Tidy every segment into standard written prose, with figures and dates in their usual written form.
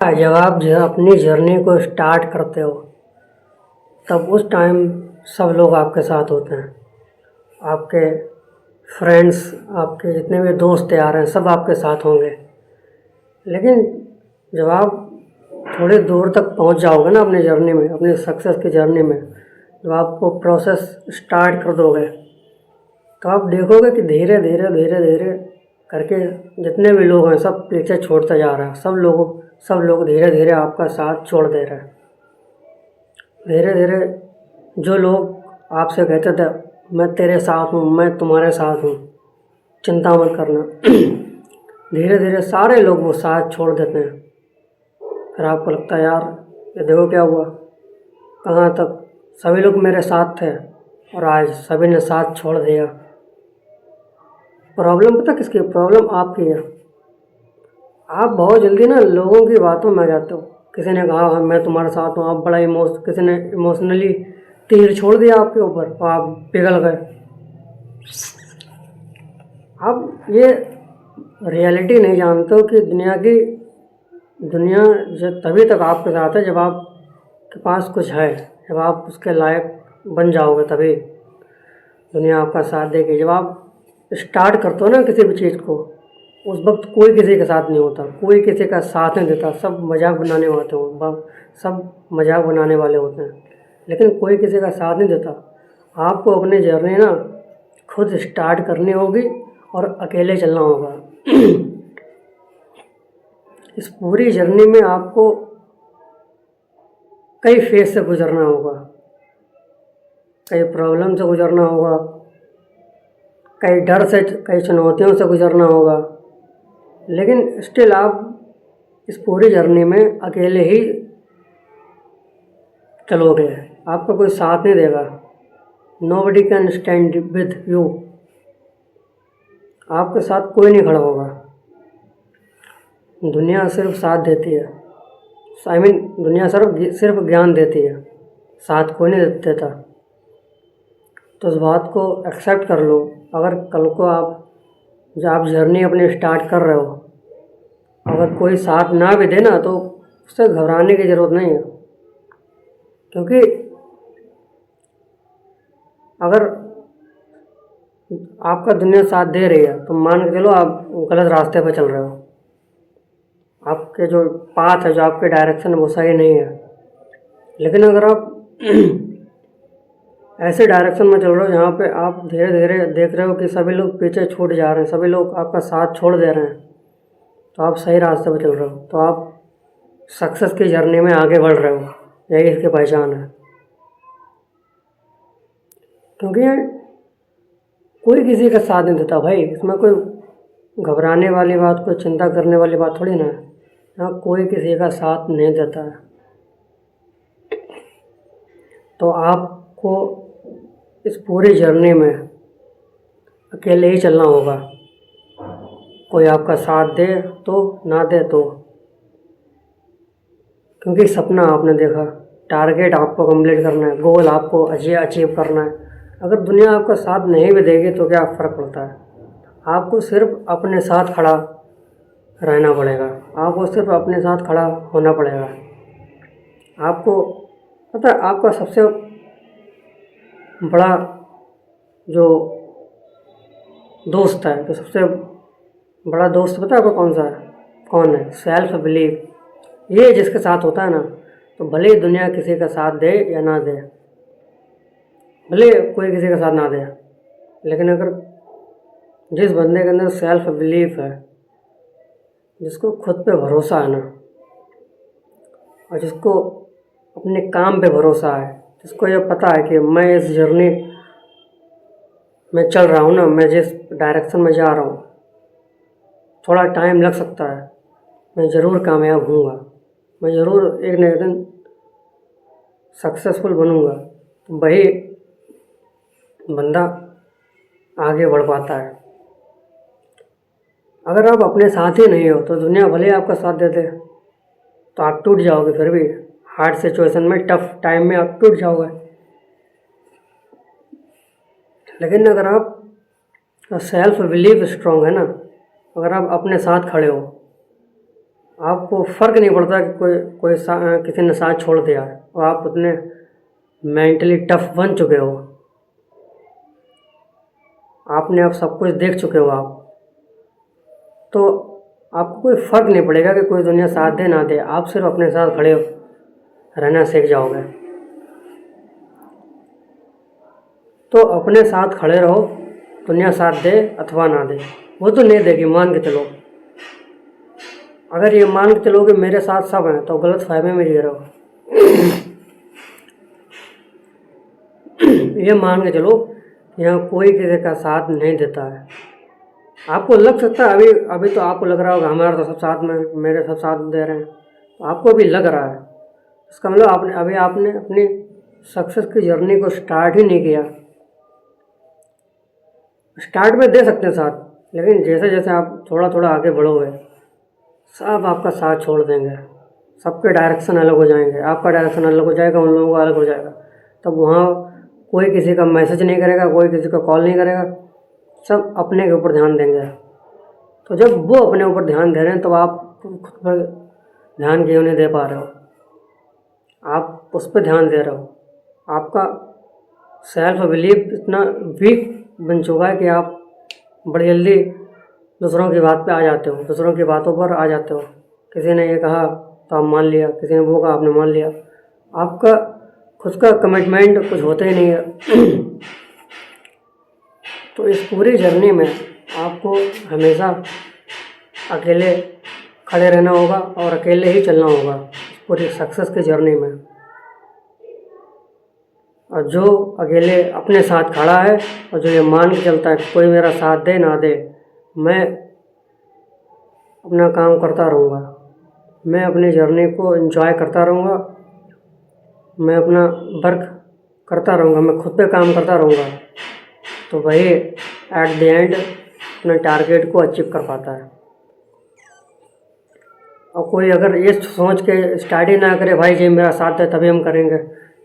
जब आप अपनी जर्नी को स्टार्ट करते हो तब उस टाइम सब लोग आपके साथ होते हैं। आपके फ्रेंड्स, आपके जितने भी दोस्त यार हैं, सब आपके साथ होंगे। लेकिन जब आप थोड़ी दूर तक पहुंच जाओगे ना अपनी जर्नी में, अपनी सक्सेस की जर्नी में, जब आप वो प्रोसेस स्टार्ट कर दोगे तो आप देखोगे कि धीरे धीरे धीरे धीरे करके जितने भी लोग हैं सब पीछे छोड़ते जा रहे हैं। सब लोग धीरे धीरे आपका साथ छोड़ दे रहे हैं। धीरे धीरे जो लोग आपसे कहते थे मैं तेरे साथ हूँ, मैं तुम्हारे साथ हूँ, चिंता मत करना, धीरे धीरे सारे लोग वो साथ छोड़ देते हैं। फिर आपको लगता है यार ये देखो क्या हुआ, कहाँ तक सभी लोग मेरे साथ थे और आज सभी ने साथ छोड़ दिया। प्रॉब्लम पता किसकी? प्रॉब्लम आपकी है। आप बहुत जल्दी ना लोगों की बातों में आ जाते हो। किसी ने कहा हाँ, मैं तुम्हारे साथ हूँ, आप किसी ने इमोशनली तीर छोड़ दिया आपके ऊपर और आप पिघल गए। आप ये रियलिटी नहीं जानते हो कि दुनिया जब तभी तक आपके साथ है जब आपके पास कुछ है, जब आप उसके लायक बन जाओगे तभी दुनिया आपका साथ देगी। जब आप स्टार्ट करते हो ना किसी भी चीज़ को, उस वक्त कोई किसी के साथ नहीं होता, कोई किसी का साथ नहीं देता, सब मजाक बनाने वाले होते हैं, लेकिन कोई किसी का साथ नहीं देता। आपको अपनी जर्नी ना खुद स्टार्ट करनी होगी और अकेले चलना होगा। इस पूरी जर्नी में आपको कई फेज से गुजरना होगा, कई प्रॉब्लम से गुजरना होगा, कई डर से, कई चुनौतियों से गुजरना होगा। लेकिन स्टिल आप इस पूरी जर्नी में अकेले ही चलोगे, आपका कोई साथ नहीं देगा। Nobody can stand with you, आपके साथ कोई नहीं खड़ा होगा। दुनिया सिर्फ साथ देती है, दुनिया सिर्फ ज्ञान देती है, साथ कोई नहीं देता। तो इस बात को एक्सेप्ट कर लो। अगर कल को आप जर्नी अपनी स्टार्ट कर रहे हो, अगर कोई साथ ना भी देना तो उससे घबराने की ज़रूरत नहीं है। क्योंकि अगर आपका दुनिया साथ दे रही है तो मान के चलो आप गलत रास्ते पर चल रहे हो, आपके जो पाथ है, जो आपके डायरेक्शन है वो सही नहीं है। लेकिन अगर आप ऐसे डायरेक्शन में चल रहे हो जहाँ पे आप धीरे धीरे देख रहे हो कि सभी लोग पीछे छूट जा रहे हैं, सभी लोग आपका साथ छोड़ दे रहे हैं, तो आप सही रास्ते पर चल रहे हो, तो आप सक्सेस की जर्नी में आगे बढ़ रहे हो। यही इसकी पहचान है। क्योंकि कोई किसी का साथ नहीं देता भाई, इसमें कोई घबराने वाली बात, कोई चिंता करने वाली बात थोड़ी ना है। यहाँ कोई किसी का साथ नहीं देता है। तो आपको इस पूरी जर्नी में अकेले ही चलना होगा। कोई आपका साथ दे तो ना दे तो, क्योंकि सपना आपने देखा, टारगेट आपको कंप्लीट करना है, गोल आपको अचीव करना है। अगर दुनिया आपका साथ नहीं भी देगी तो क्या फ़र्क पड़ता है? आपको सिर्फ अपने साथ खड़ा रहना पड़ेगा, आपको सिर्फ अपने साथ खड़ा होना पड़ेगा। आपको पता है आपका सबसे बड़ा जो दोस्त है, तो सबसे बड़ा दोस्त पता है आपको कौन है? Self believe. ये जिसके साथ होता है ना, तो भले ही दुनिया किसी का साथ दे या ना दे, भले कोई किसी का साथ ना दे, लेकिन अगर जिस बंदे के अंदर सेल्फ बिलीफ है, जिसको खुद पे भरोसा है ना, और जिसको अपने काम पे भरोसा है, जिसको ये पता है कि मैं इस जर्नी में चल रहा हूँ ना, मैं जिस डायरेक्शन में जा रहा हूँ, थोड़ा टाइम लग सकता है, मैं ज़रूर कामयाब हूँगा, मैं ज़रूर एक न एक दिन सक्सेसफुल बनूँगा, तो वही बंदा आगे बढ़ पाता है। अगर आप अपने साथ ही नहीं हो तो दुनिया भले ही आपका साथ दे दे तो आप टूट जाओगे। फिर भी हार्ड सिचुएशन में, टफ टाइम में आप टूट जाओगे। लेकिन अगर आप सेल्फ बिलीव स्ट्रांग है ना, अगर आप अपने साथ खड़े हो, आपको फ़र्क नहीं पड़ता कि किसी ने साथ छोड़ दिया है और आप उतने मेंटली टफ बन चुके हो, आपने अब सब कुछ देख चुके हो आप, तो आपको कोई फ़र्क नहीं पड़ेगा कि कोई दुनिया साथ दे ना दे। आप सिर्फ अपने साथ खड़े रहना सीख जाओगे। तो अपने साथ खड़े रहो, दुनिया साथ दे अथवा ना दे, वो तो नहीं देगी, मान के चलो। अगर ये मान के चलो कि मेरे साथ सब हैं, तो गलत फहमी में जी रहे हो। ये मान के चलो यहाँ कोई किसी का साथ नहीं देता है। आपको लग सकता है अभी तो आपको लग रहा होगा हमारा तो सब साथ में, मेरे सब साथ दे रहे हैं, तो आपको अभी लग रहा है, इसका मतलब आपने अपनी सक्सेस की जर्नी को स्टार्ट ही नहीं किया। स्टार्ट में दे सकते हैं साथ, लेकिन जैसे जैसे आप थोड़ा थोड़ा आगे बढ़ोगे, सब आपका साथ छोड़ देंगे, सबके डायरेक्शन अलग हो जाएंगे, आपका डायरेक्शन अलग हो जाएगा, उन लोगों का अलग हो जाएगा। तब वहाँ कोई किसी का मैसेज नहीं करेगा, कोई किसी का कॉल नहीं करेगा, सब अपने के ऊपर ध्यान देंगे। तो जब वो अपने ऊपर ध्यान दे रहे हैं, तो आप खुद पर ध्यान क्यों नहीं दे पा रहे हो? आप उस पर ध्यान दे रहे हो। आपका सेल्फ बिलीफ इतना वीक बन चुका है कि आप बड़ी जल्दी दूसरों की बात पे आ जाते हो, दूसरों की बातों पर आ जाते हो। किसी ने ये कहा तो आप मान लिया, किसी ने वो कहा आपने मान लिया। आपका खुद का कमिटमेंट कुछ होता ही नहीं है। तो इस पूरी जर्नी में आपको हमेशा अकेले खड़े रहना होगा और अकेले ही चलना होगा इस पूरी सक्सेस की जर्नी में। और जो अकेले अपने साथ खड़ा है और जो ये मान के चलता है कि कोई मेरा साथ दे ना दे, मैं अपना काम करता रहूँगा, मैं अपनी जर्नी को एंजॉय करता रहूँगा, मैं अपना वर्क करता रहूँगा, मैं खुद पे काम करता रहूँगा, तो वही एट द एंड अपने टारगेट को अचीव कर पाता है। और कोई अगर ये सोच के स्टार्ट ही ना करे भाई जी मेरा साथ है तभी हम करेंगे,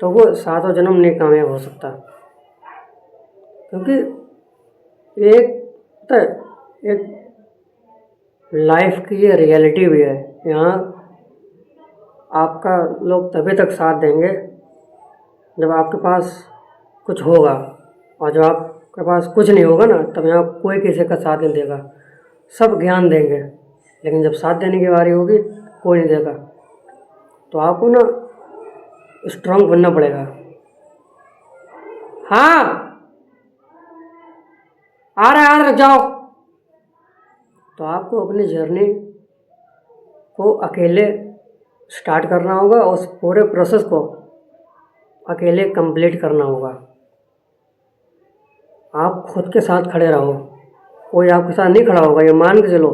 तो वो सातों जन्म नहीं कामयाब हो सकता। क्योंकि एक लाइफ की ये रियलिटी भी है। यहाँ आपका लोग तभी तक साथ देंगे जब आपके पास कुछ होगा, और जब आपके पास कुछ नहीं होगा ना, तब यहाँ कोई किसी का साथ नहीं देगा। सब ज्ञान देंगे, लेकिन जब साथ देने की बारी होगी कोई नहीं देगा। तो आपको ना स्ट्रांग बनना पड़ेगा। हाँ आ रहे जाओ। तो आपको अपनी जर्नी को अकेले स्टार्ट करना होगा और उस पूरे प्रोसेस को अकेले कंप्लीट करना होगा। आप खुद के साथ खड़े रहो, कोई आपके साथ नहीं खड़ा होगा। ये मान के चलो,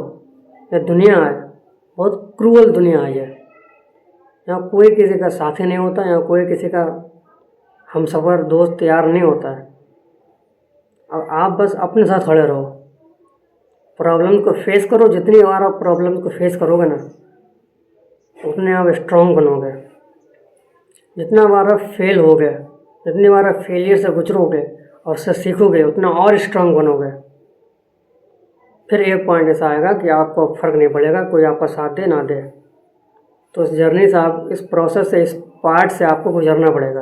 ये दुनिया है, बहुत क्रूअल दुनिया है ये। यहाँ कोई किसी का साथी नहीं होता, यहाँ कोई किसी का हमसफ़र दोस्त यार नहीं होता है। अब आप बस अपने साथ खड़े रहो, प्रॉब्लम को फेस करो। जितनी बार आप प्रॉब्लम को फेस करोगे ना, उतने आप स्ट्रॉन्ग बनोगे। जितना बार आप फेल हो गए, जितनी बार आप फेलियर से गुजरोगे और उससे सीखोगे, उतना और स्ट्रॉन्ग बनोगे। फिर एक पॉइंट ऐसा आएगा कि आपको फ़र्क नहीं पड़ेगा कोई आपका साथ दे ना दे। तो इस जर्नी से आप, इस प्रोसेस से, इस पार्ट से आपको गुजरना पड़ेगा।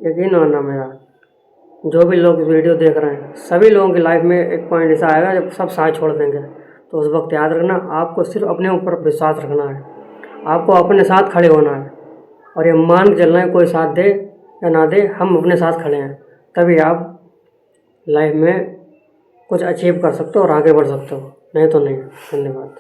यकीन मानना मेरा, जो भी लोग इस वीडियो देख रहे हैं, सभी लोगों की लाइफ में एक पॉइंट ऐसा आएगा जब सब साथ छोड़ देंगे। तो उस वक्त याद रखना, आपको सिर्फ अपने ऊपर विश्वास रखना है, आपको अपने साथ खड़े होना है और ये मान के चलना है कोई साथ दे या ना दे, हम अपने साथ खड़े हैं। तभी आप लाइफ में कुछ अचीव कर सकते हो और आगे बढ़ सकते हो, नहीं तो नहीं। धन्यवाद।